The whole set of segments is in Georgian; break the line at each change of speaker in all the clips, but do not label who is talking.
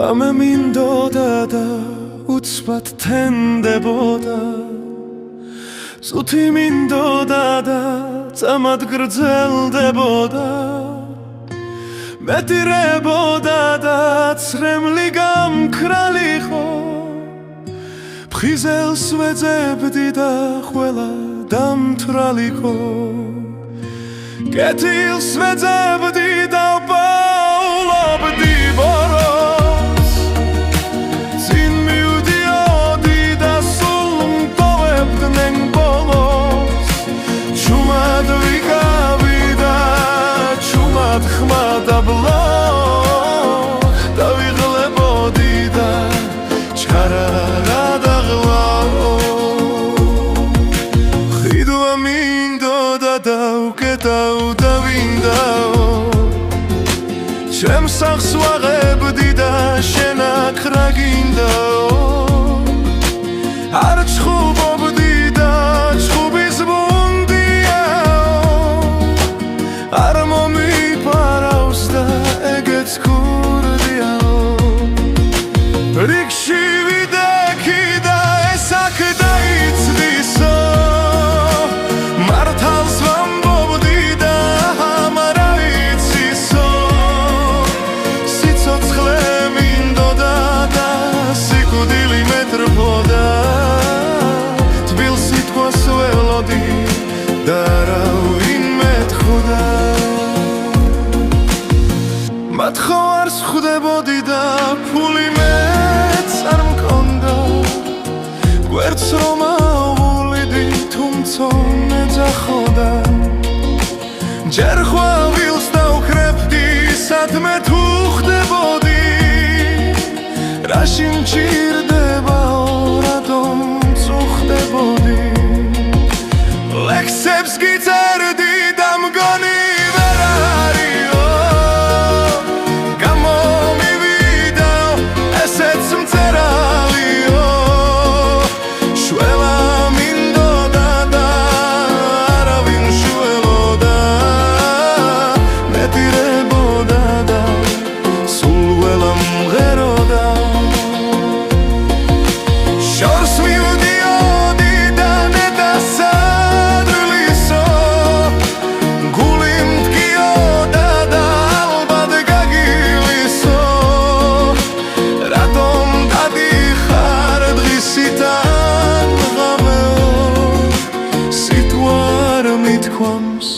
ღამე მინდოდა და უცბად თენდებოდა ზუთი მინდოდა და წამად გრძელდებოდა მეტირებოდა და ცრემლი გამქრალიყო ფხიზელს ვეძებდი და ყველა დამთრალიყო კეთილს ვეძებდი და ვპაულობდი ბოროს წინ მივდიოდი და სულ მტოვებდნენ ბოლოს ჩუმად ვიკავი და ჩუმად ხმა და ბლო დავიღლებოდი და ჩქარა გადაღლა ხიდვა მინდოდა და უკეტავ და ვინდაო ჩემს სახლს ვაღებდი და შენ აქ რა გინდაო არ ჩხუბობდი და ჩხუბის ბუნდიაო არ მომიფარავს და ეგეც ქურდიაო რიგში ვიდექი და ეს აქ დაიცდისო მართალს ვამბობდი და ამარ აიცისო სიცოცხლე მინდოდა და სიკვდილი მეტრფოდა თბილ სიტყვას ველოდი და არავინ მეთხოვდა მათ ხო არ სხვდებოდი და ფული მეც არ მქონდა გვერდს რომ ავულიდი თუმცა მეძახოდა ჯერ ხვავილს დავხრებდი სადმე თუ ხდებოდი რაში მჭირდებაო რატომ წუხდებოდი ლექსებს გიწერდი და მგონი ვერ არისო გამომივიდაო ესეც მწერალიო შველა მინდოდა და არავინ შველოდა მეტირებოდა და სულ ველა მღეროდა შორს მივდიოდი და ნეტასადრლისო გული მდგიოდა და ალბათ გაგილისო რატომ დადიხარ დღისიდან ღამეო სიტყვა არ მithქვამს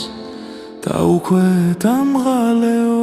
და უკვე დამღალეო